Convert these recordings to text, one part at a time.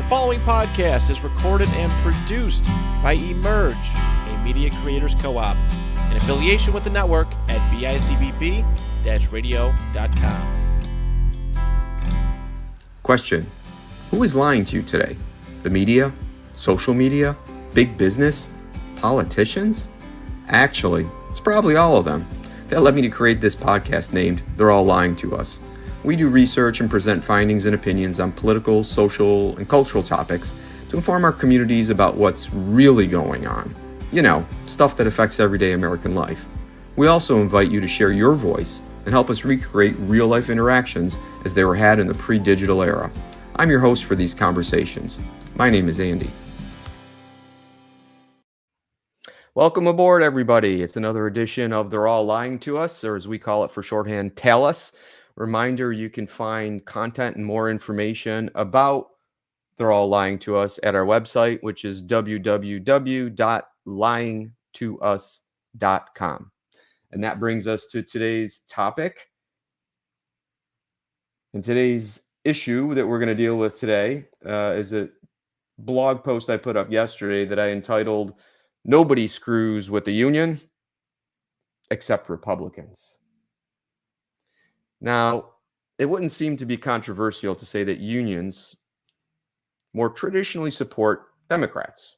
following podcast is recorded and produced by Emerge, a media creators co-op, in affiliation with the network at bicbp-radio.com. Question: who is lying to you today? The media? Social media? Big business? Politicians? Actually, it's probably all of them. That led me to create this podcast named They're All Lying to Us. We do research and present findings and opinions on political, social, and cultural topics to inform our communities about what's really going on. You know, stuff that affects everyday American life. We also invite you to share your voice and help us recreate real-life interactions as they were had in the pre-digital era. I'm your host for these conversations. My name is Andy. Welcome aboard, everybody. It's another edition of They're All Lying to Us, or as we call it for shorthand, Tell Us. Reminder, you can find content and more information about They're All Lying to Us at our website, which is www.lyingtous.com. And that brings us to today's topic. And today's issue that we're going to deal with today is a blog post I put up yesterday that I entitled, "Nobody Screws with the Union Except Republicans." Now, it wouldn't seem to be controversial to say that unions more traditionally support Democrats.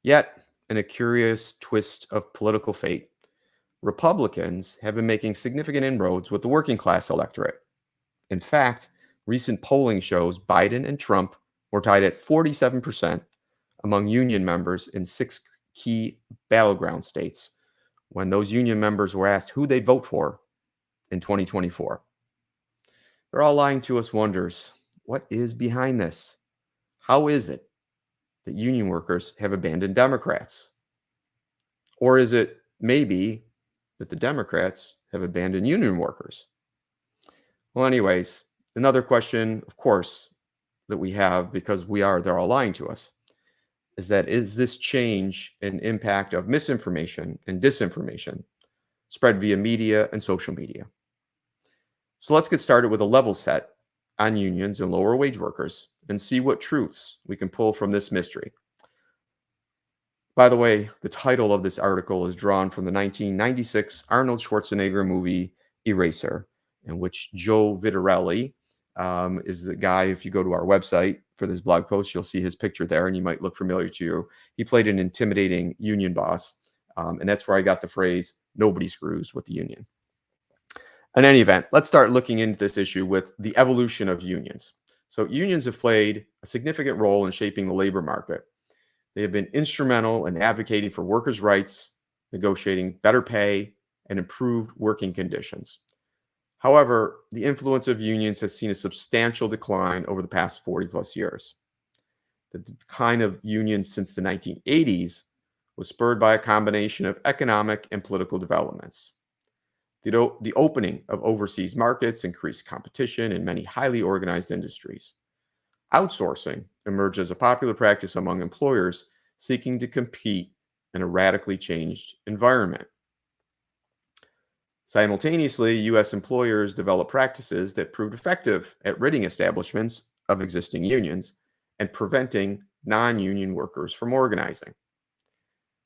Yet, in a curious twist of political fate, Republicans have been making significant inroads with the working class electorate. In fact, recent polling shows Biden and Trump were tied at 47% among union members in 6 key battleground states when those union members were asked who they'd vote for in 2024. They're All Lying to Us wonders, what is behind this? How is it that union workers have abandoned Democrats? Or is it maybe that the Democrats have abandoned union workers? Well, anyways, another question, of course, that we have, because they're all lying to us, is this change an impact of misinformation and disinformation spread via media and social media? So let's get started with a level set on unions and lower wage workers and see what truths we can pull from this mystery. By the way, the title of this article is drawn from the 1996 Arnold Schwarzenegger movie Eraser, in which Joe Vitarelli is the guy. If you go to our website for this blog post, you'll see his picture there, and you might look familiar to you. He played an intimidating union boss, and that's where I got the phrase, "Nobody screws with the union." In any event, let's start looking into this issue with the evolution of unions. So unions have played a significant role in shaping the labor market. They have been instrumental in advocating for workers' rights, negotiating better pay, and improved working conditions. However, the influence of unions has seen a substantial decline over the past 40 plus years. The decline of unions since the 1980s was spurred by a combination of economic and political developments. The opening of overseas markets increased competition in many highly organized industries. Outsourcing emerged as a popular practice among employers seeking to compete in a radically changed environment. Simultaneously, U.S. employers developed practices that proved effective at ridding establishments of existing unions and preventing non-union workers from organizing.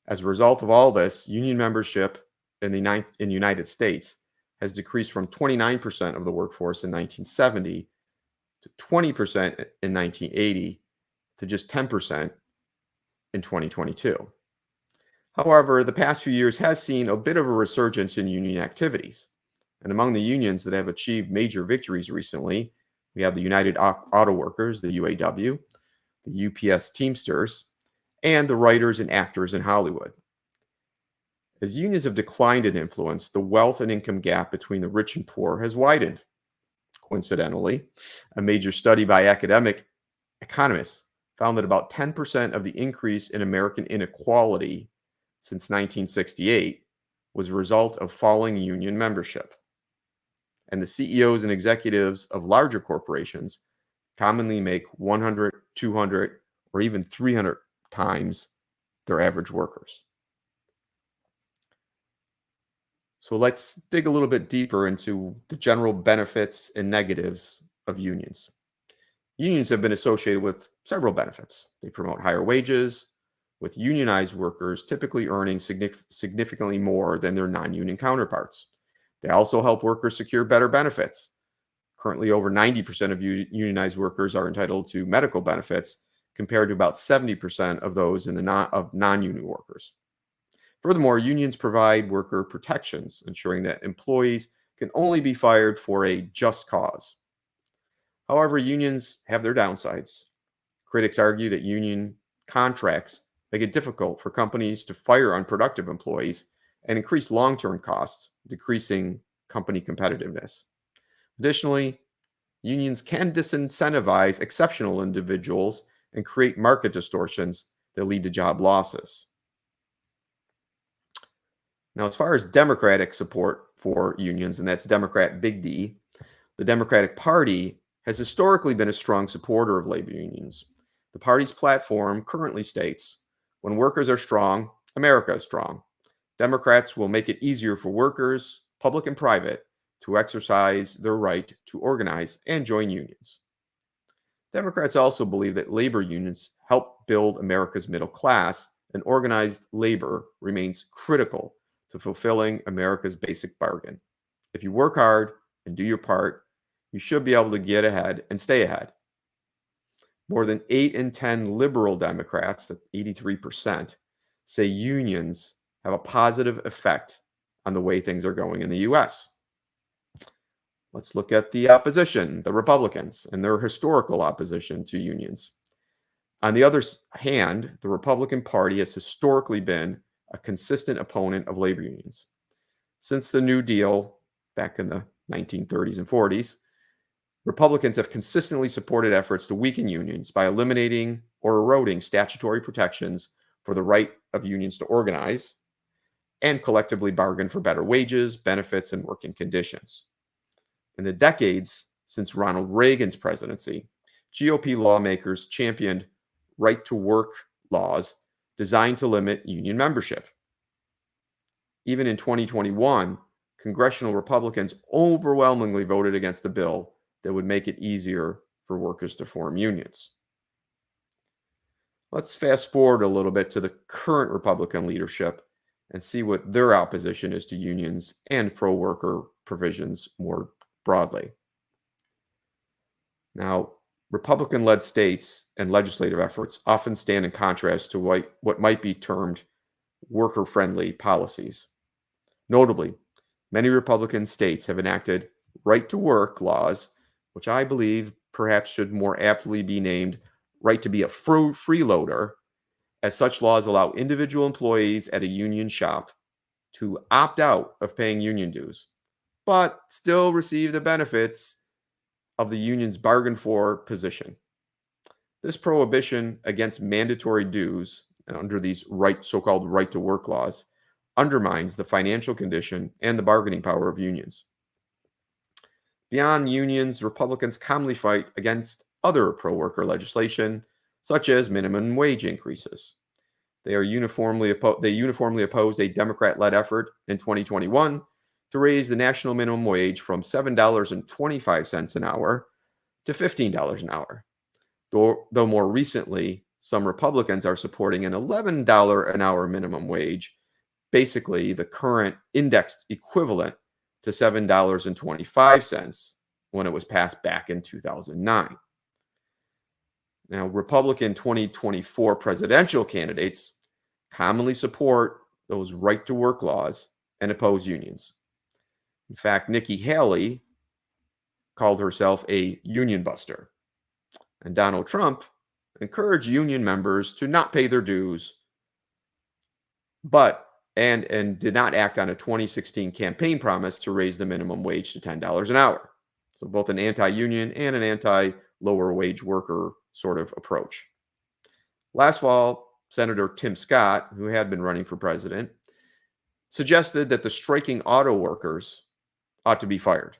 As a result of all this, union membership in the United States has decreased from 29% of the workforce in 1970 to 20% in 1980 to just 10% in 2022. However, the past few years has seen a bit of a resurgence in union activities. And among the unions that have achieved major victories recently, we have the United Auto Workers, the UAW, the UPS Teamsters, and the writers and actors in Hollywood. As unions have declined in influence, the wealth and income gap between the rich and poor has widened. Coincidentally, a major study by academic economists found that about 10% of the increase in American inequality since 1968 was a result of falling union membership. And the CEOs and executives of larger corporations commonly make 100, 200, or even 300 times their average workers. So let's dig a little bit deeper into the general benefits and negatives of unions. Unions have been associated with several benefits. They promote higher wages, with unionized workers typically earning significantly more than their non-union counterparts. They also help workers secure better benefits. Currently, over 90% of unionized workers are entitled to medical benefits, compared to about 70% of those in the non-union workers. Furthermore, unions provide worker protections, ensuring that employees can only be fired for a just cause. However, unions have their downsides. Critics argue that union contracts make it difficult for companies to fire unproductive employees and increase long-term costs, decreasing company competitiveness. Additionally, unions can disincentivize exceptional individuals and create market distortions that lead to job losses. Now, as far as Democratic support for unions, and that's Democrat big D, the Democratic Party has historically been a strong supporter of labor unions. The party's platform currently states, "When workers are strong, America is strong. Democrats will make it easier for workers, public and private, to exercise their right to organize and join unions." Democrats also believe that labor unions help build America's middle class, and organized labor remains critical to fulfilling America's basic bargain. If you work hard and do your part, you should be able to get ahead and stay ahead. More than 8 in 10 liberal Democrats, that's 83%, say unions have a positive effect on the way things are going in the U.S. Let's look at the opposition, the Republicans, and their historical opposition to unions. On the other hand, the Republican Party has historically been a consistent opponent of labor unions. Since the New Deal back in the 1930s and 40s, Republicans have consistently supported efforts to weaken unions by eliminating or eroding statutory protections for the right of unions to organize and collectively bargain for better wages, benefits, and working conditions. In the decades since Ronald Reagan's presidency, GOP lawmakers championed right-to-work laws designed to limit union membership. Even in 2021, congressional Republicans overwhelmingly voted against a bill that would make it easier for workers to form unions. Let's fast forward a little bit to the current Republican leadership and see what their opposition is to unions and pro-worker provisions more broadly. Now, Republican-led states and legislative efforts often stand in contrast to what might be termed worker-friendly policies. Notably, many Republican states have enacted right-to-work laws, which I believe perhaps should more aptly be named right to be a freeloader, as such laws allow individual employees at a union shop to opt out of paying union dues, but still receive the benefits of the union's bargain for position. This prohibition against mandatory dues under these so-called right-to-work laws undermines the financial condition and the bargaining power of unions. Beyond unions, Republicans commonly fight against other pro-worker legislation, such as minimum wage increases. They uniformly opposed a Democrat-led effort in 2021 to raise the national minimum wage from $7.25 an hour to $15 an hour. Though more recently, some Republicans are supporting an $11 an hour minimum wage, basically the current indexed equivalent to $7.25 when it was passed back in 2009. Now, Republican 2024 presidential candidates commonly support those right-to-work laws and oppose unions. In fact, Nikki Haley called herself a union buster, and Donald Trump encouraged union members to not pay their dues, and did not act on a 2016 campaign promise to raise the minimum wage to $10 an hour. So both an anti-union and an anti-lower wage worker sort of approach. Last fall, Senator Tim Scott, who had been running for president, suggested that the striking auto workers ought to be fired.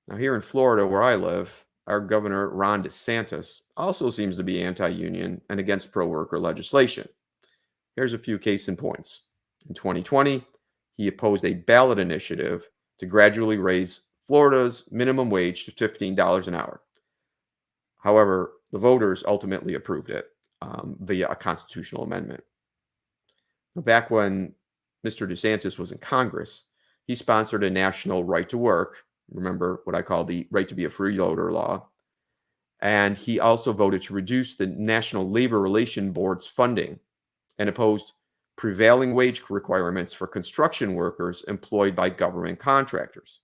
Now, here in Florida, where I live, our governor, Ron DeSantis, also seems to be anti-union and against pro-worker legislation. Here's a few case in points. In 2020, he opposed a ballot initiative to gradually raise Florida's minimum wage to $15 an hour. However, the voters ultimately approved it via a constitutional amendment. Back when Mr. DeSantis was in Congress, he sponsored a national right to work. Remember what I call the right to be a freeloader law. And he also voted to reduce the National Labor Relations Board's funding and opposed prevailing wage requirements for construction workers employed by government contractors.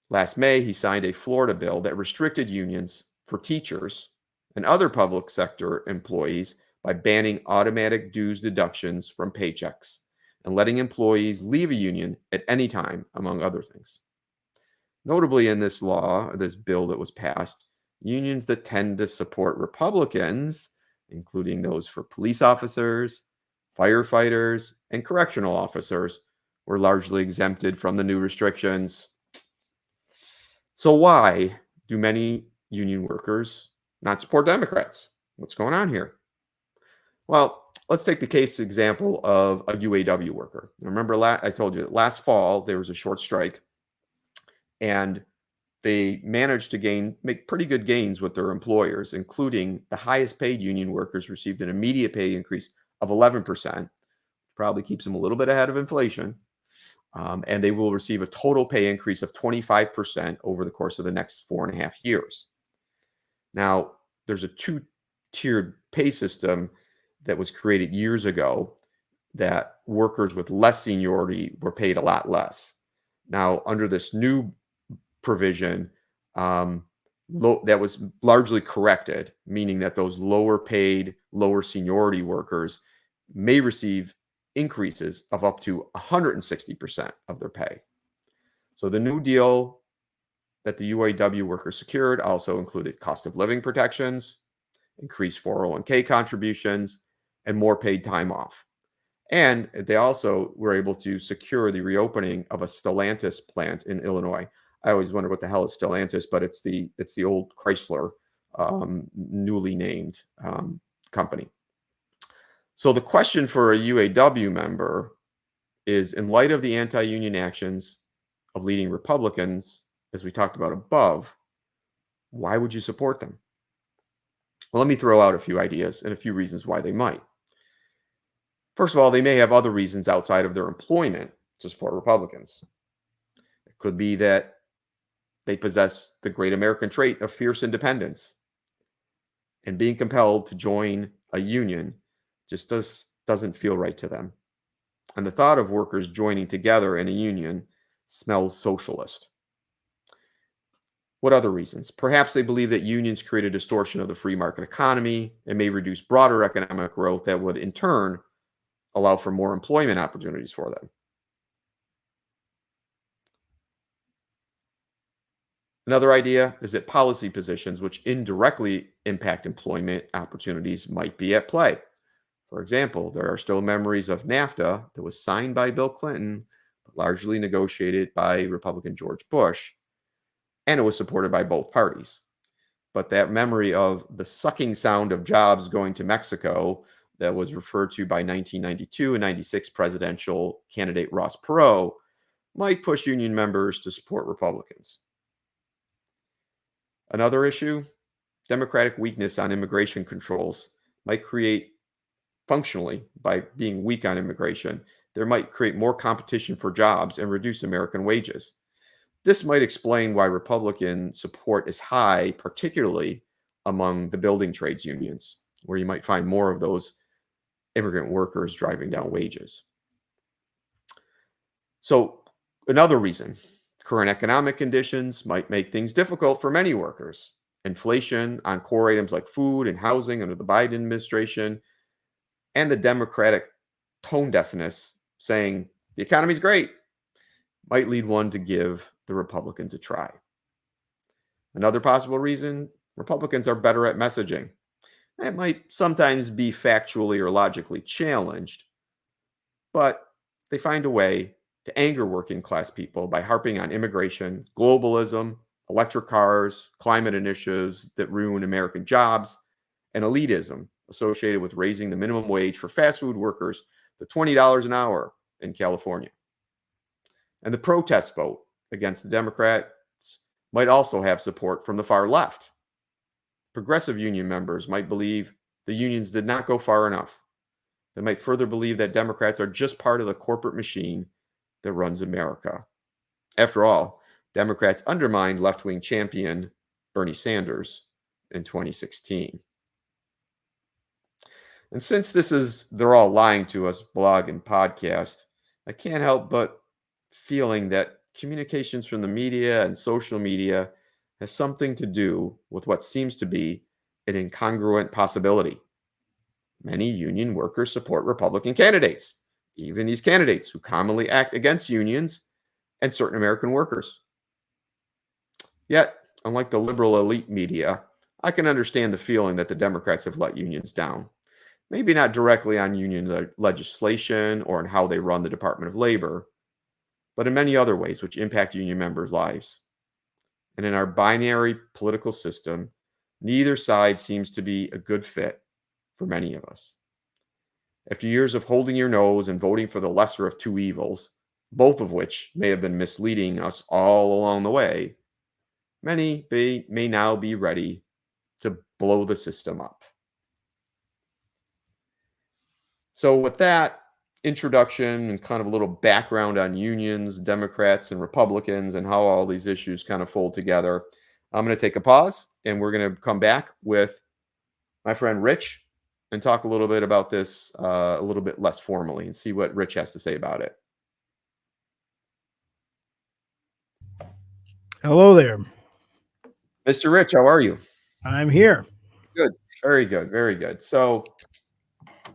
Last May, he signed a Florida bill that restricted unions for teachers and other public sector employees by banning automatic dues deductions from paychecks and letting employees leave a union at any time, among other things. Notably, in this bill that was passed, unions that tend to support Republicans, including those for police officers, firefighters, and correctional officers, were largely exempted from the new restrictions. So why do many union workers not support Democrats? What's going on here? Well, let's take the case example of a UAW worker. Remember, I told you that last fall there was a short strike, and they managed to make pretty good gains with their employers, including the highest paid union workers received an immediate pay increase of 11%, which probably keeps them a little bit ahead of inflation. And they will receive a total pay increase of 25% over the course of the next 4.5 years. Now, there's a two-tiered pay system that was created years ago that workers with less seniority were paid a lot less. Now, under this new provision, that was largely corrected, meaning that those lower paid, lower seniority workers may receive increases of up to 160% of their pay. So the new deal that the UAW workers secured also included cost of living protections, increased 401k contributions, and more paid time off. And they also were able to secure the reopening of a Stellantis plant in Illinois. I always wonder what the hell is Stellantis, but it's the old Chrysler newly named company. So the question for a UAW member is, in light of the anti-union actions of leading Republicans, as we talked about above, why would you support them? Well, let me throw out a few ideas and a few reasons why they might. First of all, they may have other reasons outside of their employment to support Republicans. It could be that they possess the great American trait of fierce independence, and being compelled to join a union just doesn't feel right to them. And the thought of workers joining together in a union smells socialist. What other reasons? Perhaps they believe that unions create a distortion of the free market economy and may reduce broader economic growth that would, in turn, allow for more employment opportunities for them. Another idea is that policy positions which indirectly impact employment opportunities might be at play. For example, there are still memories of NAFTA that was signed by Bill Clinton, but largely negotiated by Republican George Bush, and it was supported by both parties. But that memory of the sucking sound of jobs going to Mexico that was referred to by 1992 and 96 presidential candidate Ross Perot might push union members to support Republicans. Another issue, Democratic weakness on immigration controls might create, functionally, by being weak on immigration, there might create more competition for jobs and reduce American wages. This might explain why Republican support is high, particularly among the building trades unions, where you might find more of those immigrant workers driving down wages. So another reason, current economic conditions might make things difficult for many workers. Inflation on core items like food and housing under the Biden administration, and the Democratic tone deafness saying the economy's great might lead one to give the Republicans a try. Another possible reason, Republicans are better at messaging. It might sometimes be factually or logically challenged, but they find a way to anger working class people by harping on immigration, globalism, electric cars, climate initiatives that ruin American jobs, and elitism associated with raising the minimum wage for fast food workers to $20 an hour in California. And the protest vote against the Democrats might also have support from the far left. Progressive union members might believe the unions did not go far enough. They might further believe that Democrats are just part of the corporate machine that runs America. After all, Democrats undermined left-wing champion Bernie Sanders in 2016. And since they're all lying to us, blog and podcast, I can't help but feeling that communications from the media and social media has something to do with what seems to be an incongruent possibility. Many union workers support Republican candidates, even these candidates who commonly act against unions and certain American workers. Yet, unlike the liberal elite media, I can understand the feeling that the Democrats have let unions down. Maybe not directly on union legislation or on how they run the Department of Labor, but in many other ways which impact union members' lives. And in our binary political system, neither side seems to be a good fit for many of us. After years of holding your nose and voting for the lesser of two evils, both of which may have been misleading us all along the way, many may now be ready to blow the system up. So with that introduction and kind of a little background on unions, Democrats, and Republicans, and how all these issues kind of fold together, I'm going to take a pause, and we're going to come back with my friend Rich and talk a little bit about this a little bit less formally and see what Rich has to say about it. Hello there. Mr. Rich, how are you? I'm here. Good. Very good. Very good. So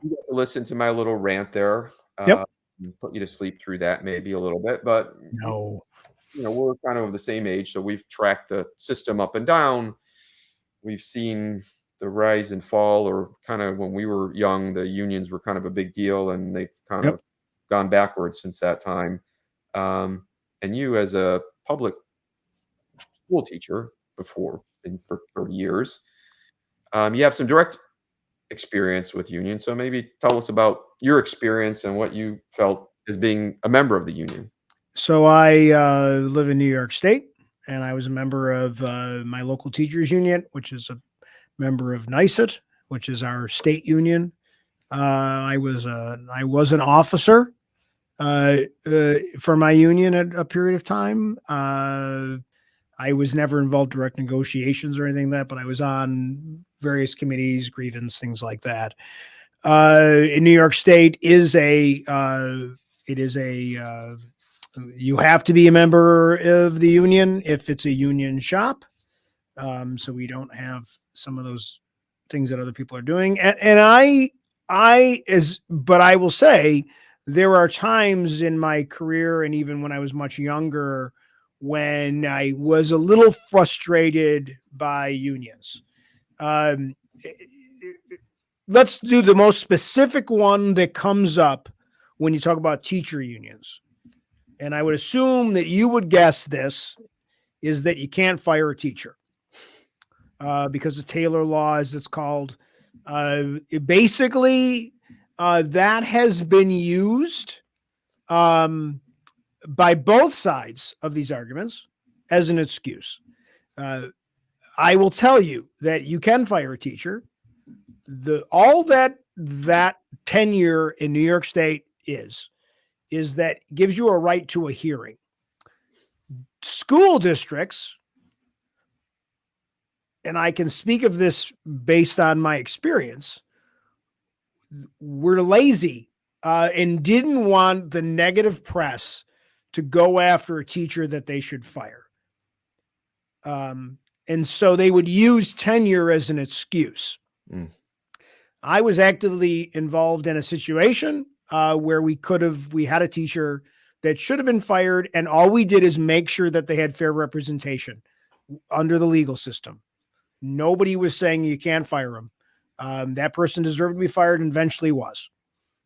you got to listen to my little rant there. Yep. Put you to sleep through that maybe a little bit, but No. we're kind of the same age, so we've tracked the system up and down. We've seen the rise and fall, or kind of when we were young, the unions were kind of a big deal, and they've kind of gone backwards since that time. And you, as a public school teacher before, for 30 years, you have some direct experience with unions. So maybe tell us about your experience and what you felt as being a member of the union. So I live in New York State, and I was a member of my local teachers union, which is a member of NYSUT, which is our state union. I was an officer for my union at a period of time. I was never involved in direct negotiations or anything like that, but I was on various committees, grievance, things like that. In New York State you have to be a member of the union if it's a union shop. So we don't have some of those things that other people are doing. But I will say there are times in my career, and even when I was much younger, when I was a little frustrated by unions. Let's do the most specific one that comes up when you talk about teacher unions. And I would assume that you would guess this is that you can't fire a teacher because the Taylor Law, as it's called. Basically, that has been used by both sides of these arguments as an excuse. I will tell you that you can fire a teacher. All that tenure in New York State is that gives you a right to a hearing. School districts, and I can speak of this based on my experience, were lazy and didn't want the negative press to go after a teacher that they should fire. And so they would use tenure as an excuse. I was actively involved in a situation where we had a teacher that should have been fired, and all we did is make sure that they had fair representation under the legal system. Nobody was saying you can't fire him. That person deserved to be fired and eventually was.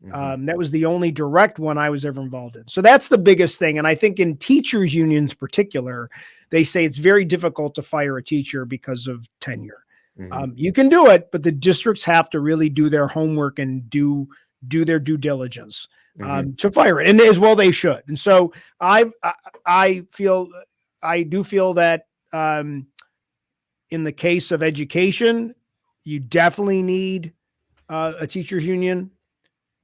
That was the only direct one I was ever involved in. So that's the biggest thing. And I think in teachers unions in particular, they say it's very difficult to fire a teacher because of tenure. You can do it, but the districts have to really do their homework and do their due diligence to fire it, and as well they should. And so I do feel that in the case of education, you definitely need a teachers union,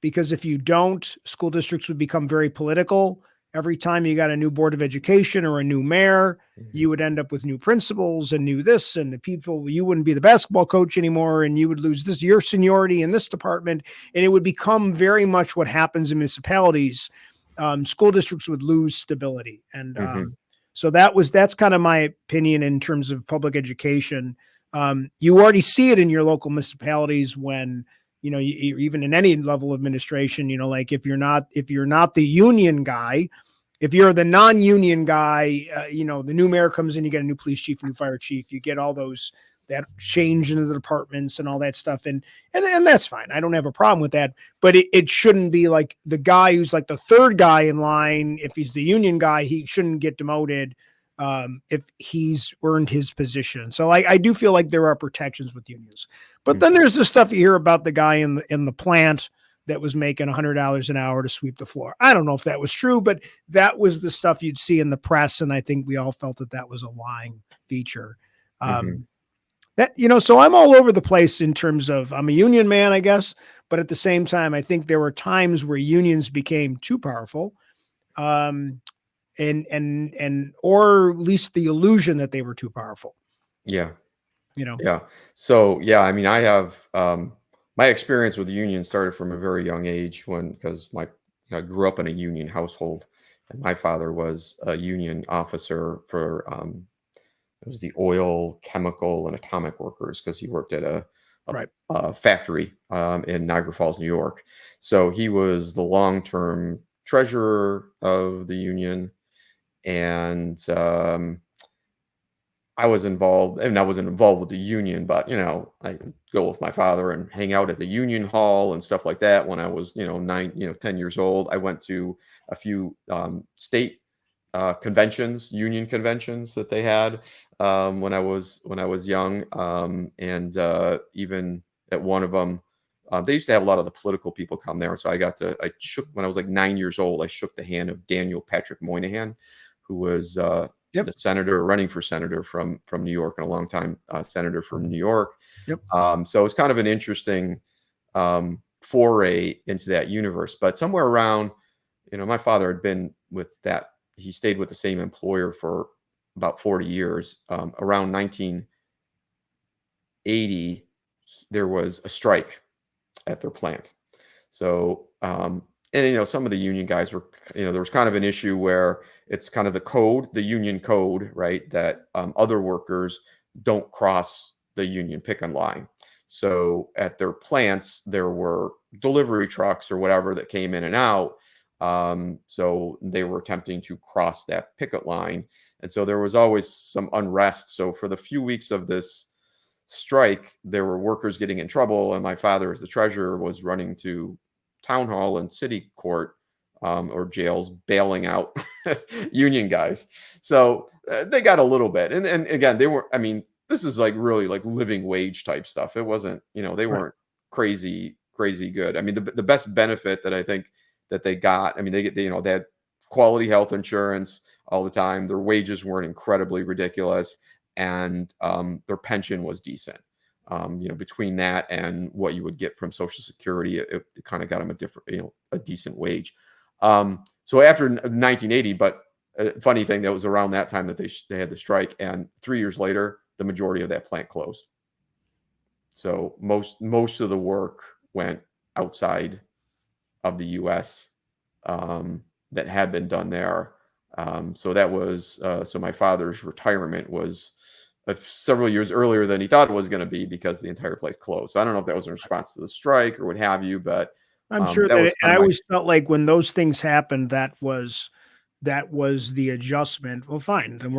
because if you don't, school districts would become very political. Every time you got a new board of education or a new mayor, you would end up with new principals and new this, and the people, you wouldn't be the basketball coach anymore, and you would lose this, your seniority in this department. And it would become very much what happens in municipalities. School districts would lose stability. And so that's kind of my opinion in terms of public education. You already see it in your local municipalities when, you know, even in any level of administration, you know, like if you're not the union guy, if you're the non-union guy, you know, the new mayor comes in, you get a new police chief, a new fire chief, you get all those, that change into the departments and all that stuff. And that's fine. I don't have a problem with that, but it shouldn't be like the guy who's like the third guy in line. If he's the union guy, he shouldn't get demoted if he's earned his position. So I do feel like there are protections with unions, but then there's the stuff you hear about the guy in the plant that was making $100 an hour to sweep the floor. I don't know if that was true, but that was the stuff you'd see in the press. And I think we all felt that was a lying feature. That, you know, so I'm all over the place in terms of, I'm a union man, I guess, but at the same time, I think there were times where unions became too powerful. And or at least the illusion that they were too powerful. Yeah. You know? Yeah. So, yeah, I mean, I have, my experience with the union started from a very young age because I grew up in a union household, and my father was a union officer for, it was the oil, chemical, and atomic workers, because he worked at a factory in Niagara Falls, New York. So he was the long-term treasurer of the union, and I was involved, and I wasn't involved with the union, but, you know, I would go with my father and hang out at the union hall and stuff like that when I was, 10 years old. I went to a few state conventions, union conventions that they had when I was young, and even at one of them, they used to have a lot of the political people come there. So when I was like 9 years old, I shook the hand of Daniel Patrick Moynihan, who was the senator running for senator from New York, and a long time senator from New York. So it's kind of an interesting foray into that universe. But somewhere around, my father had been with that. He stayed with the same employer for about 40 years. Around 1980, there was a strike at their plant. So, some of the union guys were, there was kind of an issue where it's kind of the union code, right? That other workers don't cross the union picket line. So at their plants, there were delivery trucks or whatever that came in and out. So they were attempting to cross that picket line. And so there was always some unrest. So for the few weeks of this strike, there were workers getting in trouble. And my father, as the treasurer, was running to town hall and city court or jails, bailing out union guys. So they got a little bit. And again, this is like really like living wage type stuff. It wasn't, they weren't crazy good. I mean, the best benefit that I think that they got, they had quality health insurance all the time. Their wages weren't incredibly ridiculous, and their pension was decent. Between that and what you would get from Social Security, it kind of got them a decent wage. So after 1980, but a funny thing, that was around that time that they had the strike, and 3 years later, the majority of that plant closed. So most of the work went outside of the U.S. That had been done there. So that was so my father's retirement was several years earlier than he thought it was going to be, because the entire place closed. So I don't know if that was in response to the strike or what have you, but I'm sure that I always felt like when those things happened, that was the adjustment. Well, fine, then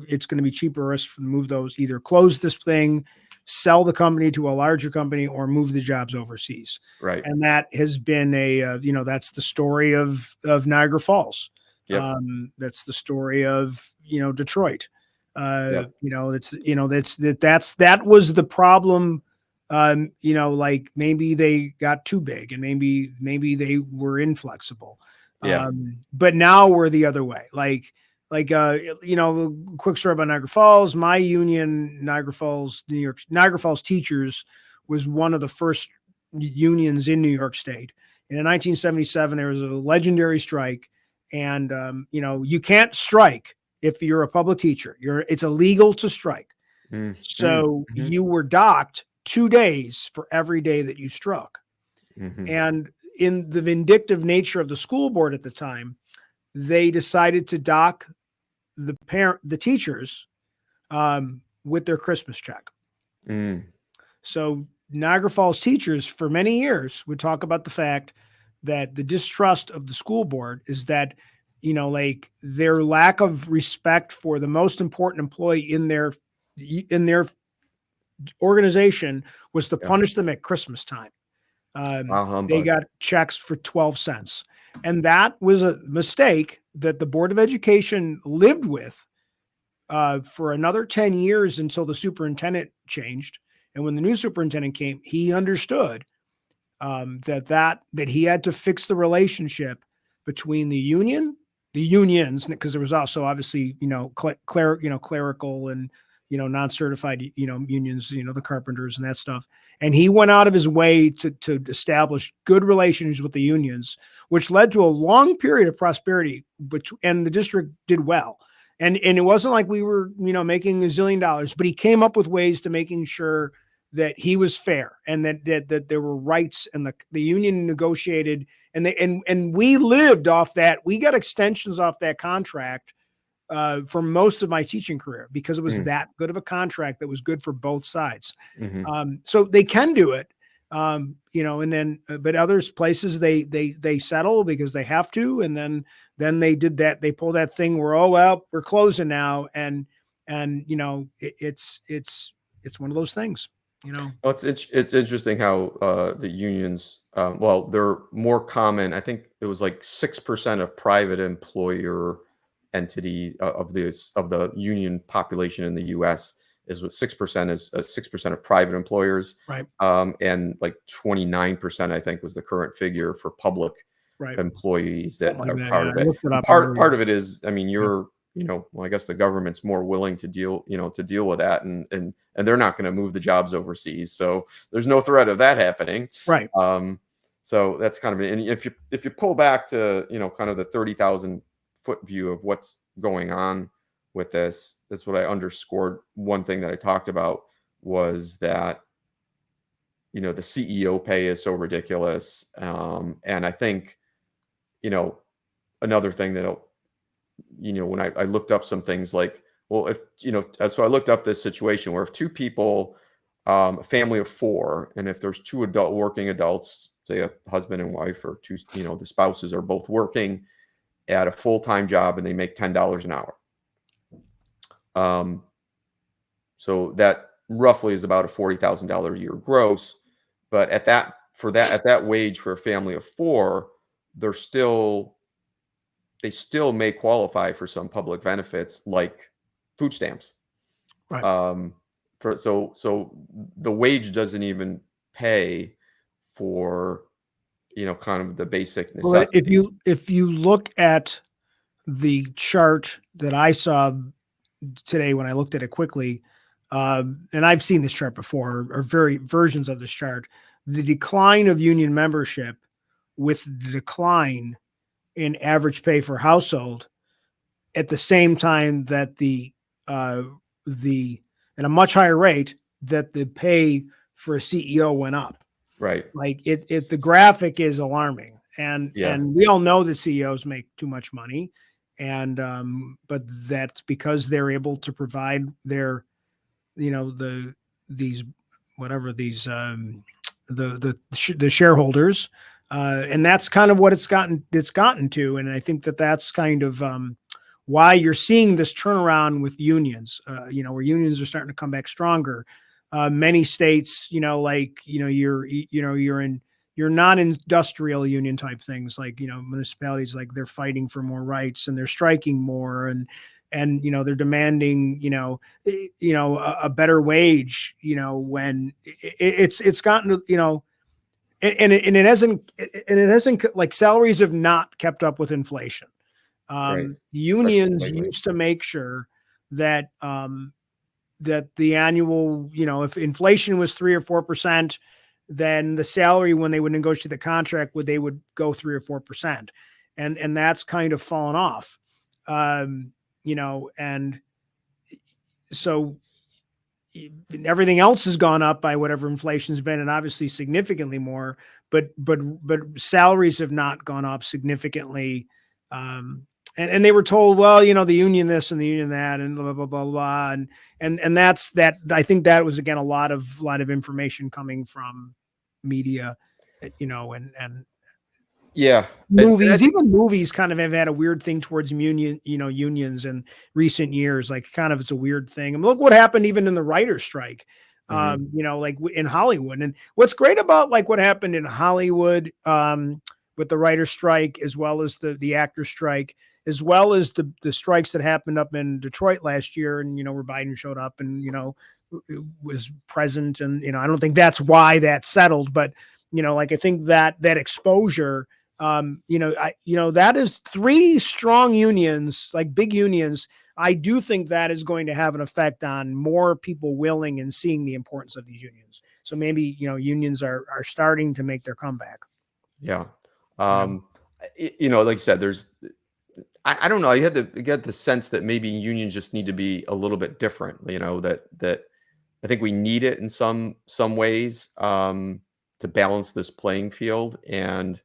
it's going to be cheaper for us to move those, either close this thing, sell the company to a larger company, or move the jobs overseas. Right. And that has been that's the story of Niagara Falls. Yep. That's the story of, Detroit. Yep. That was the problem. Like maybe they got too big, and maybe they were inflexible. Yeah. But now we're the other way. Like like, quick story about Niagara Falls. My union, Niagara Falls teachers, was one of the first unions in New York State. And in 1977, there was a legendary strike. And, you can't strike if you're a public teacher. It's illegal to strike. So you were docked 2 days for every day that you struck. And in the vindictive nature of the school board at the time, they decided to dock the teachers with their Christmas check. So Niagara Falls teachers for many years would talk about the fact that the distrust of the school board is that, like their lack of respect for the most important employee in their organization was to punish them at Christmas time. They got checks for 12 cents. And that was a mistake that the Board of Education lived with for another 10 years until the superintendent changed. And when the new superintendent came, he understood that he had to fix the relationship between the unions, because there was also obviously, clerical and, non-certified, unions, the carpenters and that stuff. And he went out of his way to establish good relations with the unions, which led to a long period of prosperity, and the district did well. And it wasn't like we were, making $1 zillion, but he came up with ways to making sure that he was fair and that there were rights, and the union negotiated, and we lived off that. We got extensions off that contract for most of my teaching career because it was that good of a contract that was good for both sides. So they can do it, and then, but others places they settle because they have to. And then they did that. They pull that thing where, oh, well, we're closing now. And it's one of those things, Well, it's interesting how the unions, they're more common. I think it was like 6% of private employer entity of the union population in the U.S. is what 6% is 6% of private employers, right? And like 29%, I think, was the current figure for public employees that are part of it. Part of it is, I mean, I guess the government's more willing to deal with that, and they're not going to move the jobs overseas, so there's no threat of that happening, right? So that's kind of, and if you pull back to kind of the 30,000 foot view of what's going on with this, that's what I underscored. One thing that I talked about was that the CEO pay is so ridiculous, and I think another thing that when I looked up some things, like, well, if so I looked up this situation where if two people, a family of 4, and if there's 2 working adults, say a husband and wife, or 2, the spouses are both working at a full-time job and they make $10 an hour. So that roughly is about a $40,000 a year gross. But at that wage for a family of 4, they still may qualify for some public benefits like food stamps. Right. So the wage doesn't even pay for kind of the basic necessities. Well, if you look at the chart that I saw today when I looked at it quickly, and I've seen this chart before, or versions of this chart, the decline of union membership with the decline in average pay for household at the same time that at a much higher rate that the pay for a CEO went up. Right. Like the graphic is alarming, and we all know that CEOs make too much money, and but that's because they're able to provide their, the shareholders, and that's kind of what it's gotten to, and I think that's kind of why you're seeing this turnaround with unions, where unions are starting to come back stronger. Many states, you're non-industrial union type things, like, municipalities, like they're fighting for more rights and they're striking more, and they're demanding, a better wage, when it's gotten to, and it hasn't, like, salaries have not kept up with inflation. Right. Unions Especially lately. used to make sure that that the annual, if inflation was 3 or 4%, then the salary when they would negotiate the contract they would go 3 or 4%, and that's kind of fallen off, and so everything else has gone up by whatever inflation's been, and obviously significantly more, but salaries have not gone up significantly. And they were told, well, the union this and the union that, and blah, blah, blah, blah. And that's that. I think that was, again, a lot of information coming from media, and Yeah. movies, even movies kind of have had a weird thing towards unions in recent years. Like, kind of, it's a weird thing. And look what happened even in the writer's strike, like in Hollywood. And what's great about like what happened in Hollywood, with the writer's strike, as well as the actor strike, as well as the strikes that happened up in Detroit last year, and where Biden showed up and was present, and I don't think that's why that settled, but like, I think that exposure, that is 3 strong unions, like big unions. I do think that is going to have an effect on more people willing and seeing the importance of these unions. So maybe unions are starting to make their comeback. Yeah. Like I said, I don't know. You get the sense that maybe unions just need to be a little bit different. That I think we need it in some ways, to balance this playing field. And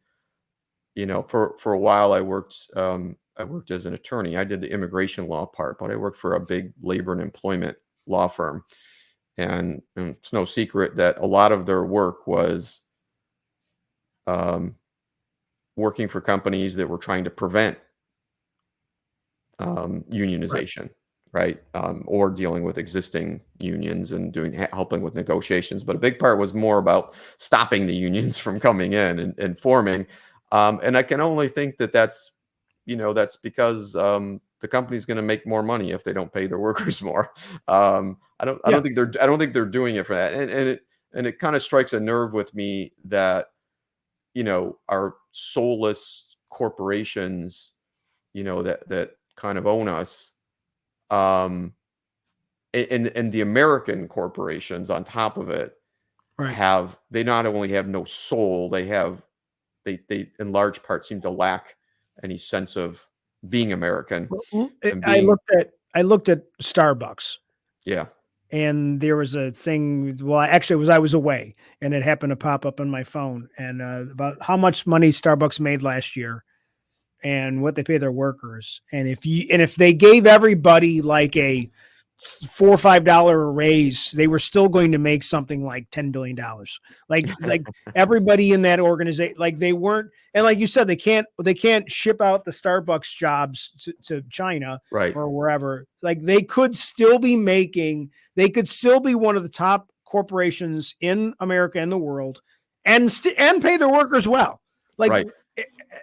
for a while I worked as an attorney. I did the immigration law part, but I worked for a big labor and employment law firm, and it's no secret that a lot of their work was working for companies that were trying to prevent unionization, right? Or dealing with existing unions and helping with negotiations. But a big part was more about stopping the unions from coming in and forming. And I can only think that that's because the company's going to make more money if they don't pay their workers more. I don't think they're doing it for that. And it kind of strikes a nerve with me that our soulless corporations, that kind of own us, and the American corporations on top of it, Right. they not only have no soul, they in large part seem to lack any sense of being American. I looked at Starbucks. Yeah. And there was a thing. Well, actually, I was away, and it happened to pop up on my phone, and about how much money Starbucks made last year, and what they pay their workers. And if they gave everybody like a $4 or $5 raise, they were still going to make something like $10 billion. Like everybody in that organization, like they weren't, and like you said, they can't ship out the Starbucks jobs to China, right, or wherever. Like they could still be one of the top corporations in America and the world, and pay their workers well. Like, right.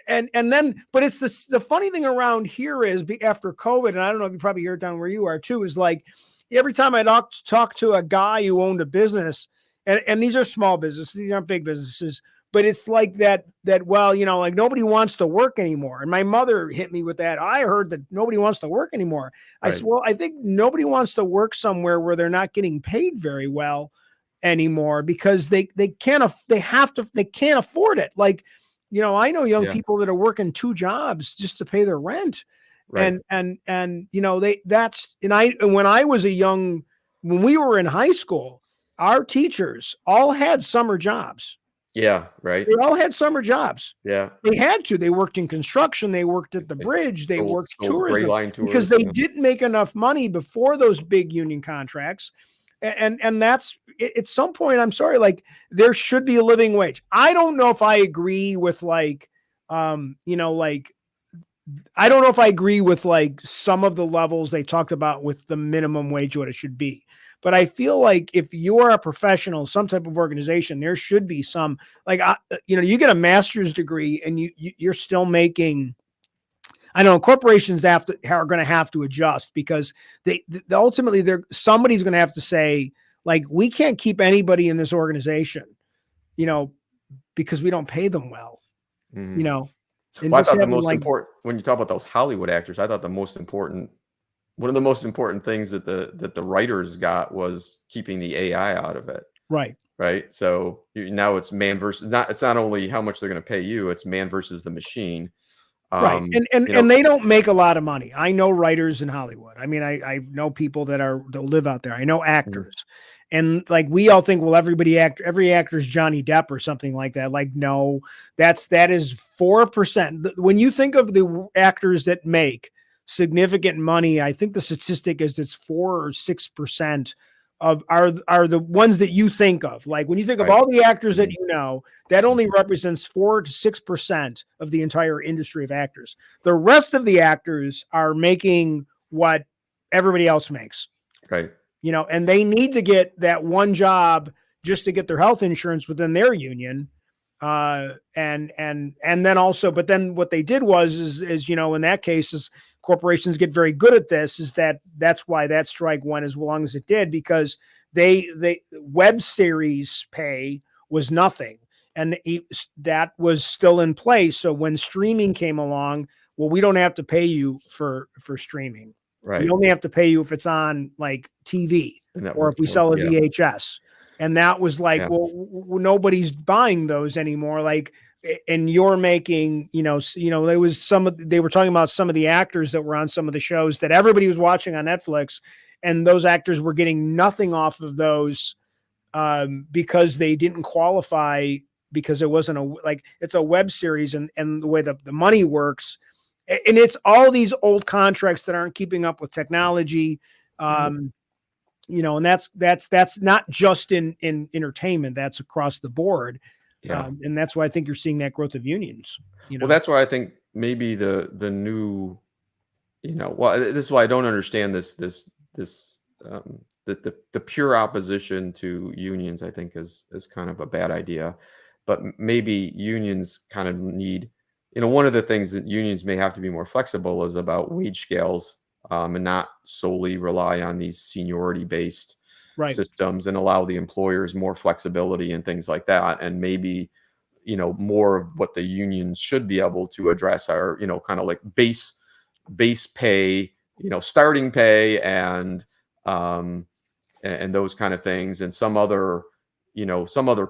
And then, but it's the funny thing around here is, after COVID, and I don't know if you probably hear it down where you are too, is like every time I talk to a guy who owned a business, and these are small businesses, these aren't big businesses, but it's like that, well, like nobody wants to work anymore. And my mother hit me with that. I heard that nobody wants to work anymore. I said, well, I think nobody wants to work somewhere where they're not getting paid very well anymore, because they can't afford it. Like, I know young people that are working 2 jobs just to pay their rent. Right. And when we were in high school, our teachers all had summer jobs. Yeah. Right. They all had summer jobs. Yeah. They had to. They worked in construction. They worked at the bridge. They worked tourism, because they didn't make enough money before those big union contracts. And that's, at some point, I'm sorry, like there should be a living wage. I don't know if I agree with I don't know if I agree with like some of the levels they talked about with the minimum wage, what it should be. But I feel like if you are a professional, some type of organization, there should be some, like, you get a master's degree and you're still making, I know corporations are going to have to adjust, because they ultimately somebody's going to have to say, like, we can't keep anybody in this organization, because we don't pay them well, And Well, I just thought the having most like, important, when you talk about those Hollywood actors, I thought one of the most important things that the writers got was keeping the AI out of it. right. Right. So now it's man versus it's not only how much they're going to pay you, it's man versus the machine. Right. And You know, they don't make a lot of money. I know writers in Hollywood. I mean, I know people that live out there. I know actors. And like we all think, well, every actor is Johnny Depp or something like that. Like, no, that is 4%. When you think of the actors that make significant money, I think the statistic is it's 4 or 6% of are the ones that you think of. Like when you think of all the actors that you know, that only represents 4 to 6% of the entire industry of actors. The rest of the actors are making what everybody else makes. right. You know, and they need to get that one job just to get their health insurance within their union. And then also, but then what they did is, you know, in that case is corporations get very good at this, that's why that strike went as long as it did, because they web series pay was nothing. And that was still in place. So when streaming came along, well, we don't have to pay you for streaming. Right. We only have to pay you if it's on like TV or if we sell a VHS. And that was like, well, nobody's buying those anymore. Like, and you're making, there was they were talking about some of the actors that were on some of the shows that everybody was watching on Netflix, and those actors were getting nothing off of those because they didn't qualify, because it wasn't it's a web series, and the way the money works. And it's all these old contracts that aren't keeping up with technology. And that's not just in entertainment, that's across the board. Yeah. And that's why I think you're seeing that growth of unions. Well, that's why I think maybe the new, this is why I don't understand the pure opposition to unions, I think is kind of a bad idea. But maybe unions kind of need, one of the things that unions may have to be more flexible is about wage scales, and not solely rely on these seniority-based systems, and allow the employers more flexibility and things like that. And maybe, more of what the unions should be able to address are, kind of like base pay, starting pay, and those kind of things, and some other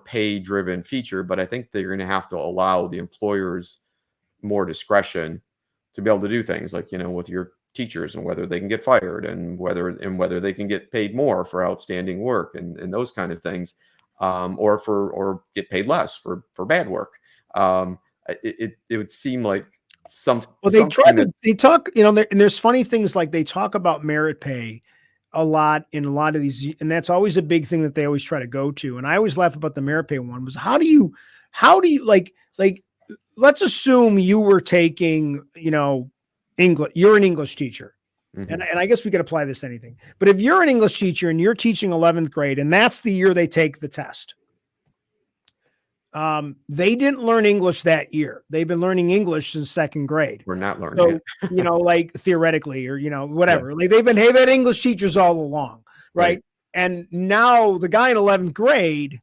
pay-driven feature. But I think they're going to have to allow the employers more discretion to be able to do things like, with your teachers, and whether they can get fired, and whether they can get paid more for outstanding work, and those kind of things, or get paid less for bad work. It would seem like they talk, and there's funny things, like they talk about merit pay a lot in a lot of these, and that's always a big thing that they always try to go to. And I always laugh about the merit pay one, was how do you like let's assume you were taking, English, you're an English teacher. Mm-hmm. And I guess we could apply this to anything, but if you're an English teacher and you're teaching 11th grade, and that's the year they take the test, they didn't learn English that year. They've been learning English since second grade. We're not learning it. Like theoretically, or, whatever, like they've had English teachers all along. Right. And now the guy in 11th grade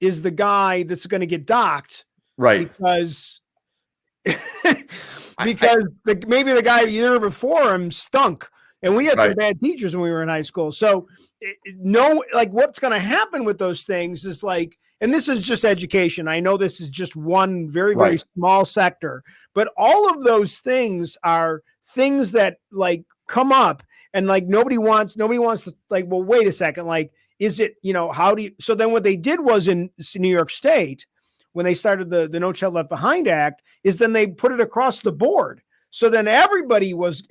is the guy that's going to get docked. Right. Because maybe the guy the year before him stunk, and we had some bad teachers when we were in high school. So what's going to happen with those things is and this is just education. I know this is just one very, very small sector, but all of those things are things that come up, and nobody wants to well, wait a second. Is it, how do you, so then what they did was in New York State, when they started the No Child Left Behind Act, is then they put it across the board. So then everybody was,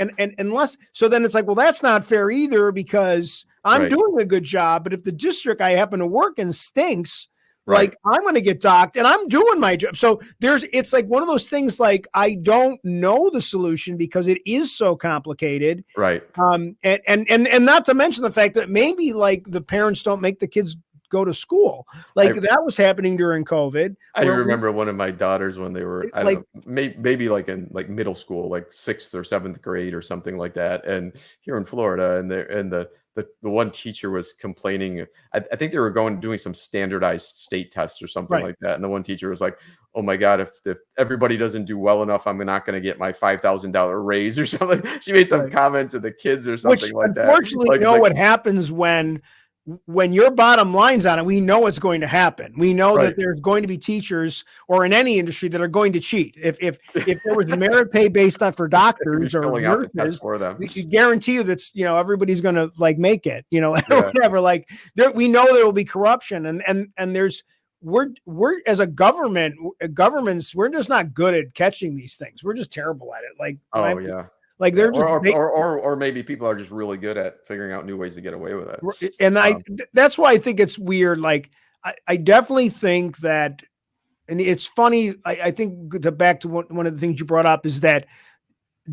so then it's well, that's not fair either, because I'm doing a good job, but if the district I happen to work in stinks, I'm going to get docked, and I'm doing my job. So it's one of those things, I don't know the solution because it is so complicated. Right. And not to mention the fact that maybe the parents don't make the kids go to school. Like that was happening during COVID. I remember one of my daughters when they were, I don't know, maybe like in like middle school, like 6th or 7th grade or something like that. And here in Florida, and the one teacher was complaining. I think they were doing some standardized state tests or something like that. And the one teacher was like, "Oh my God, if everybody doesn't do well enough, I'm not going to get my $5,000 raise or something." She made some comment to the kids or something like that. Unfortunately, you know what happens when your bottom line's on it, we know what's going to happen. We know that there's going to be teachers, or in any industry, that are going to cheat. If there was merit pay based on for doctors or nurses, for them, we can guarantee you that's, you know, everybody's going to like make it, you know, whatever. Like we know there will be corruption, and there's we're as a governments, we're just not good at catching these things. We're just terrible at it. Like like they're or maybe people are just really good at figuring out new ways to get away with it. And that's why I think it's weird. Like I definitely think that, and it's funny. I think back to one of the things you brought up is that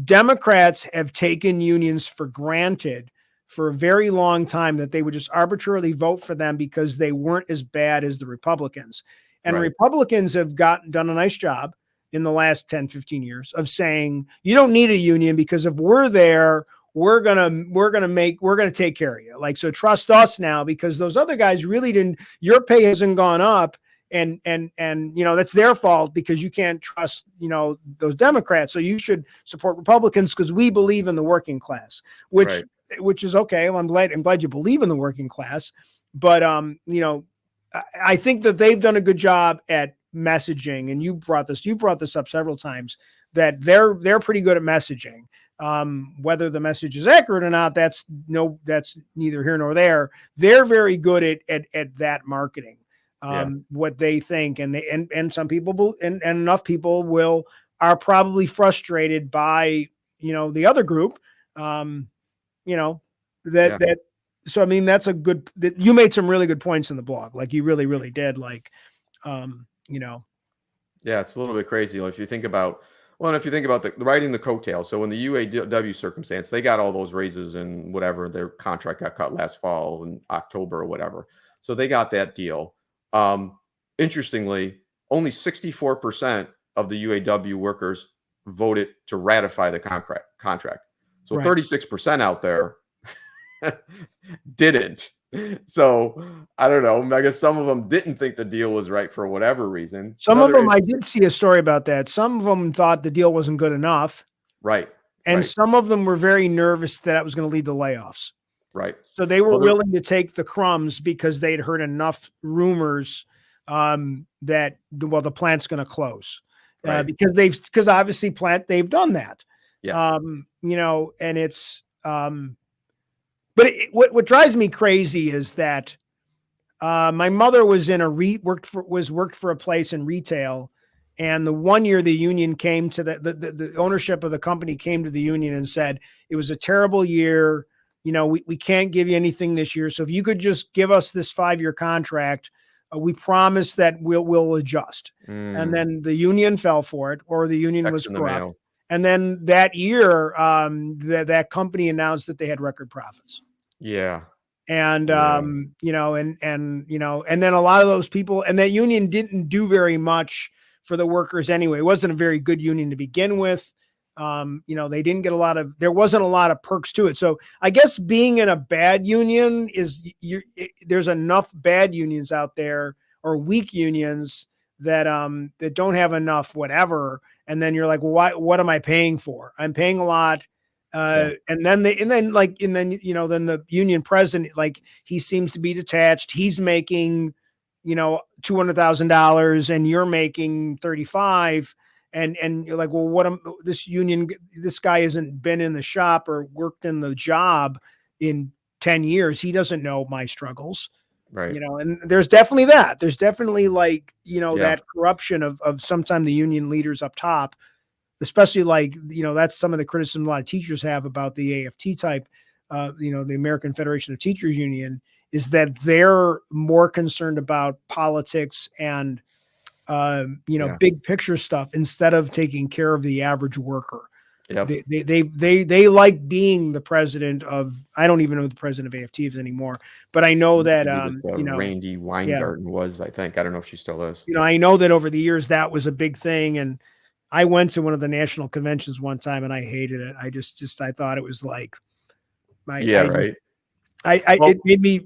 Democrats have taken unions for granted for a very long time, that they would just arbitrarily vote for them because they weren't as bad as the Republicans. And Republicans have done a nice job in the last 10, 15 years of saying, you don't need a union, because if we're there, we're going to take care of you. Like, so trust us now, because those other guys really didn't, your pay hasn't gone up, and, you know, that's their fault because you can't trust, you know, those Democrats. So you should support Republicans because we believe in the working class, which is okay. Well, I'm glad you believe in the working class, but, you know, I think that they've done a good job at messaging, and you brought this up several times, that they're pretty good at messaging. Whether the message is accurate or not, that's neither here nor there. They're very good at that marketing, what they think, and some people and enough people are probably frustrated by, you know, the other group, you know, that. So, I mean, that's you made some really good points in the blog. Like you really, really did. Like, you know. Yeah, it's a little bit crazy. If you think about the riding the coattails. So when the UAW circumstance, they got all those raises and whatever, their contract got cut last fall in October or whatever. So they got that deal. Interestingly, only 64% of the UAW workers voted to ratify the contract. So 36% out there didn't. So I don't know. I guess some of them didn't think the deal was right for whatever reason. Some of them, I did see a story about that. Some of them thought the deal wasn't good enough. Right. And some of them were very nervous that it was going to lead to layoffs. Right. So they were willing to take the crumbs because they'd heard enough rumors that, well, the plant's going to close. Because obviously they've done that. Yes. You know, and it's but what drives me crazy is that my mother was worked for a place in retail, and the one year the union came to the ownership of the company came to the union and said it was a terrible year. You know, we can't give you anything this year, so if you could just give us this 5-year contract, we promise that we'll adjust. And then the union fell for it, or the union was corrupt. And then that year, that company announced that they had record profits. Yeah. And, you know, and, you know, and then a lot of those people, and that union didn't do very much for the workers anyway. It wasn't a very good union to begin with. You know, they didn't get there wasn't a lot of perks to it. So I guess being in a bad union there's enough bad unions out there, or weak unions that don't have enough whatever. And then you're like, well, what am I paying for? I'm paying a lot. And then you know, then the union president, like, he seems to be detached. He's making, you know, $200,000 and you're making 35. And you're like, well, this guy hasn't been in the shop or worked in the job in 10 years. He doesn't know my struggles. Right. You know, and there's definitely that. There's definitely, like, you know, that corruption of sometimes the union leaders up top, especially, like, you know, that's some of the criticism a lot of teachers have about the AFT type, you know, the American Federation of Teachers Union, is that they're more concerned about politics and, you know, big picture stuff instead of taking care of the average worker. Yep. They like being the president of, I don't even know who the president of AFT is anymore, but I know that, Randy Weingarten was, I think, I don't know if she still is. I know that over the years that was a big thing. And I went to one of the national conventions one time and I hated it. I thought it was like, right. It made me,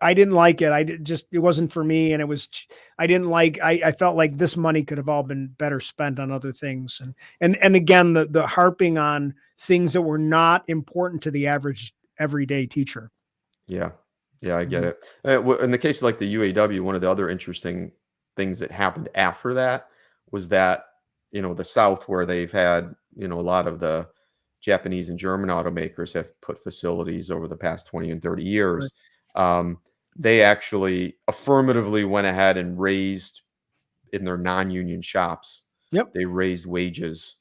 I didn't like it. It wasn't for me. And I felt like this money could have all been better spent on other things. And again, the harping on things that were not important to the average everyday teacher. Yeah. Yeah, I get it. In the case of like the UAW, one of the other interesting things that happened after that was that, the South, where they've had, a lot of the Japanese and German automakers have put facilities over the past 20 and 30 years. Right. They actually affirmatively went ahead and raised in their non-union shops. Yep. They raised wages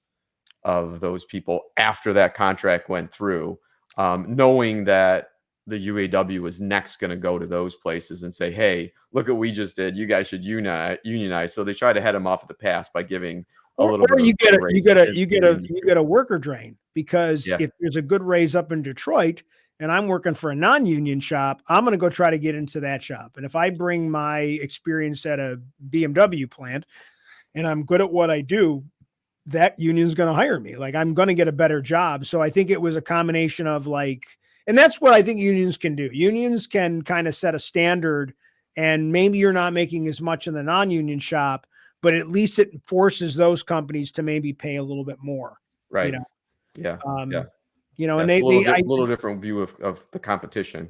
of those people after that contract went through, knowing that the UAW was next going to go to those places and say, hey, look what we just did. You guys should unionize. So they try to head them off at the pass by giving a little bit. You get a worker drain, because if there's a good raise up in Detroit and I'm working for a non-union shop, I'm going to go try to get into that shop. And if I bring my experience at a BMW plant and I'm good at what I do, that union's going to hire me. Like, I'm going to get a better job. So I think it was a combination of like, and that's what I think unions can do. Unions can kind of set a standard, and maybe you're not making as much in the non-union shop, but at least it forces those companies to maybe pay a little bit more. Right. Yeah. And a little different view of the competition.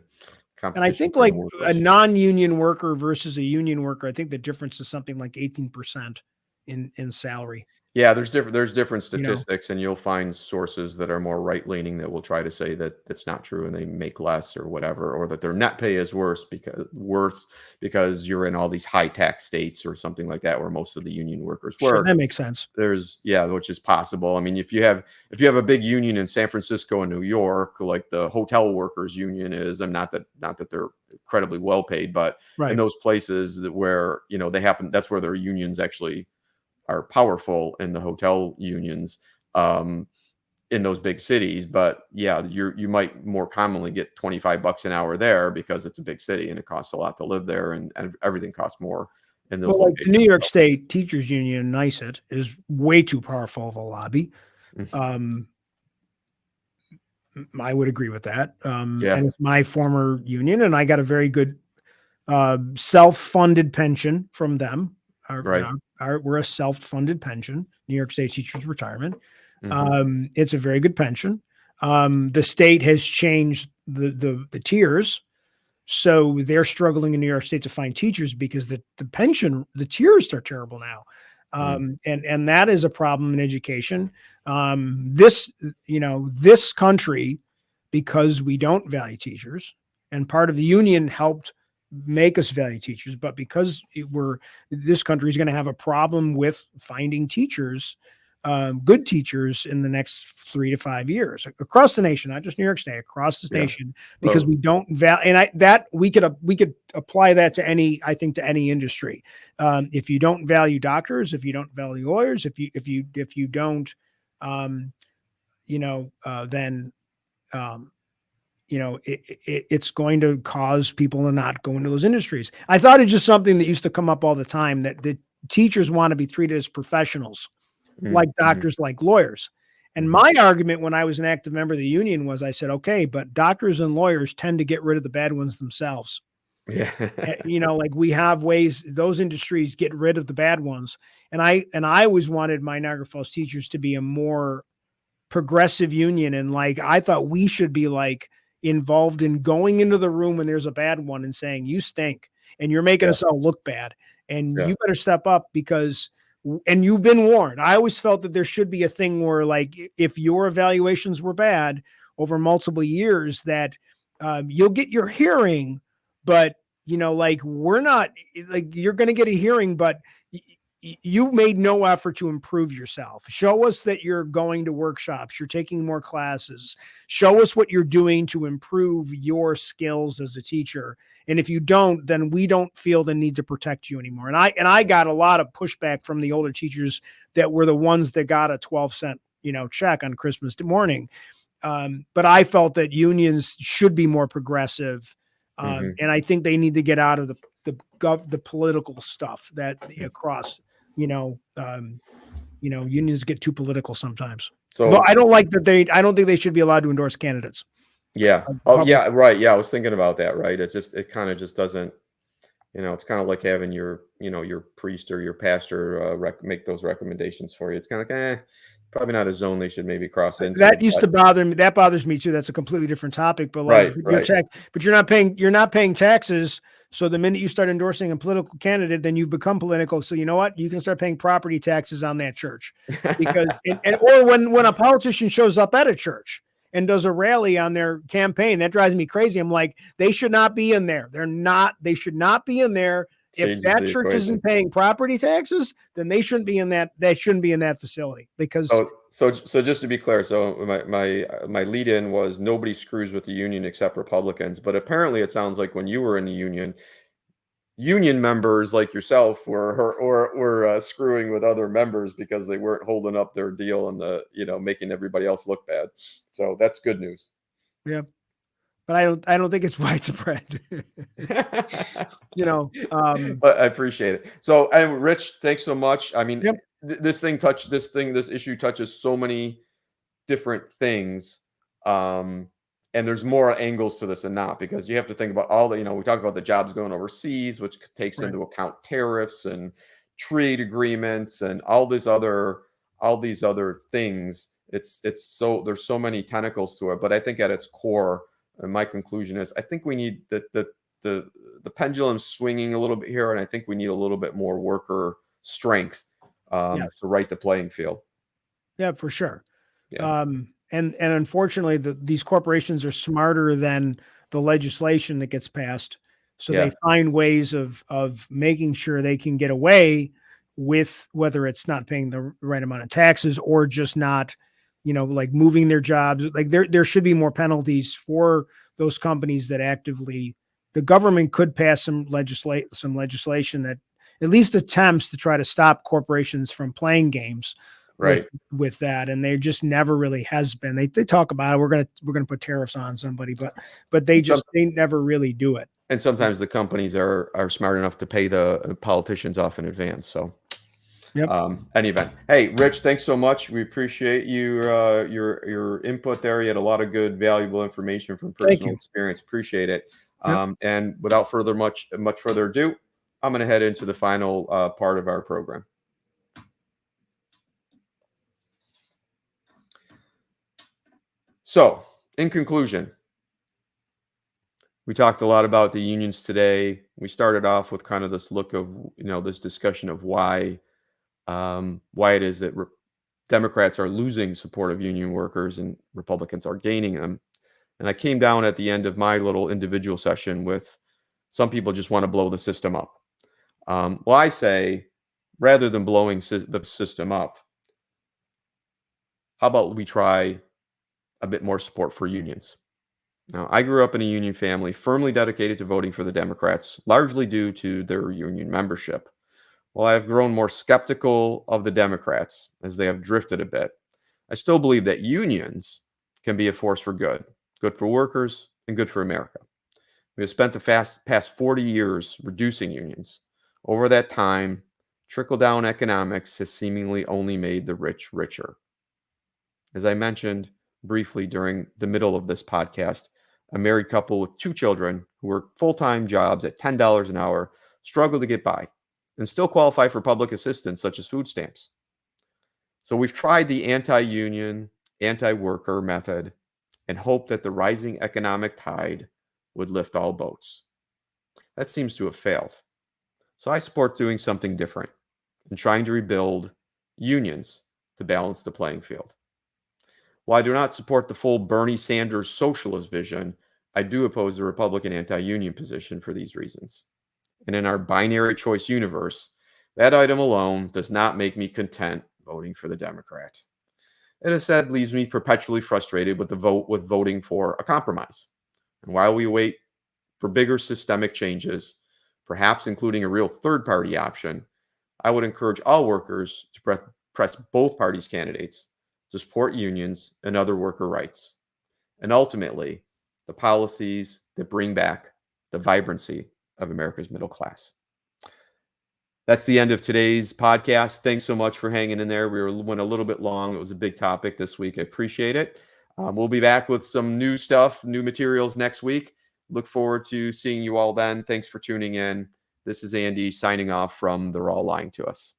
And I think like a non-union worker versus a union worker, I think the difference is something like 18% in salary. Yeah, there's different statistics, and you'll find sources that are more right-leaning that will try to say that that's not true and they make less or whatever, or that their net pay is worse because you're in all these high tax states or something like that where most of the union workers were. Sure, that makes sense. Which is possible. I mean, if you have a big union in San Francisco and New York, like the hotel workers union is, I'm not that they're incredibly well paid, but in those places where that's where their unions actually are powerful, in the hotel unions in those big cities. But you might more commonly get $25 an hour there because it's a big city and it costs a lot to live there, and everything costs more in those. Well, like the New York State Teachers Union, NYSET, is way too powerful of a lobby. Mm-hmm. I would agree with that. And it's my former union, and I got a very good self-funded pension from them. We're a self-funded pension, New York State Teachers Retirement. Mm-hmm. It's a very good pension. The state has changed the tiers, so they're struggling in New York State to find teachers because the tiers are terrible now. And that is a problem in education. This country, because we don't value teachers, and part of the union helped make us value teachers, but because this country is going to have a problem with finding teachers, good teachers, in the next 3 to 5 years across the nation, not just New York State, across the nation, because we don't value. And we could apply that to any industry. If you don't value doctors, if you don't value lawyers, if you don't, then it's going to cause people to not go into those industries. I thought it's just something that used to come up all the time, that the teachers want to be treated as professionals, like doctors, like lawyers. And my argument when I was an active member of the union was, I said, okay, but doctors and lawyers tend to get rid of the bad ones themselves. Yeah. Like we have ways, those industries get rid of the bad ones. And I always wanted my Niagara Falls teachers to be a more progressive union. And like, I thought we should be like involved in going into the room when there's a bad one and saying, you stink and you're making us all look bad, and you better step up and you've been warned. I always felt that there should be a thing where, like, if your evaluations were bad over multiple years, that you'll get your hearing, but we're not, like, you're going to get a hearing, but you've made no effort to improve yourself. Show us that you're going to workshops, you're taking more classes. Show us what you're doing to improve your skills as a teacher. And if you don't, then we don't feel the need to protect you anymore. And I got a lot of pushback from the older teachers that were the ones that got a 12-cent check on Christmas morning. But I felt that unions should be more progressive. And I think they need to get out of the political stuff that across, unions get too political sometimes. So I don't think they should be allowed to endorse candidates. Yeah. Oh yeah. Right. Yeah. I was thinking about that. Right. It kind of just doesn't, it's kind of like having your priest or your pastor make those recommendations for you. It's kind of like, probably not a zone they should maybe cross into. That used to bother me. That bothers me too. That's a completely different topic. But like, but you're not paying taxes. So the minute you start endorsing a political candidate, then you've become political. So you know what? You can start paying property taxes on that church, because or when a politician shows up at a church and does a rally on their campaign, that drives me crazy. I'm like, they should not be in there. They should not be in there. If that church isn't paying property taxes, then they shouldn't be in that. They shouldn't be in that facility, because. So just to be clear, so my lead in was nobody screws with the union except Republicans. But apparently, it sounds like when you were in the union members like yourself were screwing with other members because they weren't holding up their deal and making everybody else look bad. So that's good news. Yeah. But I don't think it's widespread. But I appreciate it. So, Rich, thanks so much. I mean, this issue touches so many different things. And there's more angles to this than not, because you have to think about all the, we talk about the jobs going overseas, which takes into account tariffs and trade agreements and all these other things. There's so many tentacles to it, but I think at its core, and my conclusion is, I think we need the pendulum swinging a little bit here, and I think we need a little bit more worker strength to right the playing field. Yeah, for sure. Yeah. And unfortunately, these corporations are smarter than the legislation that gets passed, so they find ways of making sure they can get away with, whether it's not paying the right amount of taxes or just not. Like moving their jobs. Like there should be more penalties for those companies that actively. The government could pass some legislation that at least attempts to try to stop corporations from playing games, with that, and they just never really has been. They talk about it. We're gonna put tariffs on somebody, but they never really do it. And sometimes the companies are smart enough to pay the politicians off in advance. So. Yep. Any event. Hey, Rich, thanks so much. We appreciate your input there. You had a lot of good, valuable information from personal experience. Appreciate it. Yep. And without much further ado, I'm going to head into the final part of our program. So, in conclusion, we talked a lot about the unions today. We started off with kind of this look of, this discussion of why it is that Democrats are losing support of union workers and Republicans are gaining them. And I came down at the end of my little individual session with some people just want to blow the system up. Well, I say, rather than blowing the system up, how about we try a bit more support for unions? Now, I grew up in a union family firmly dedicated to voting for the Democrats, largely due to their union membership. While I have grown more skeptical of the Democrats as they have drifted a bit, I still believe that unions can be a force for good for workers and good for America. We have spent the past 40 years reducing unions. Over that time, trickle-down economics has seemingly only made the rich richer. As I mentioned briefly during the middle of this podcast, a married couple with 2 children who work full-time jobs at $10 an hour struggle to get by and still qualify for public assistance such as food stamps. So we've tried the anti-union, anti-worker method and hoped that the rising economic tide would lift all boats. That seems to have failed. So I support doing something different and trying to rebuild unions to balance the playing field. While I do not support the full Bernie Sanders socialist vision, I do oppose the Republican anti-union position for these reasons. And in our binary choice universe, that item alone does not make me content voting for the Democrat. It instead leaves me perpetually frustrated with voting for a compromise. And while we wait for bigger systemic changes, perhaps including a real third-party option, I would encourage all workers to press both parties' candidates to support unions and other worker rights, and ultimately, the policies that bring back the vibrancy of America's middle class. That's the end of today's podcast. Thanks so much for hanging in there. Went a little bit long. It was a big topic this week. I appreciate it. We'll be back with some new stuff, new materials next week. Look forward to seeing you all then. Thanks for tuning in. This is Andy signing off from They're All Lying to Us.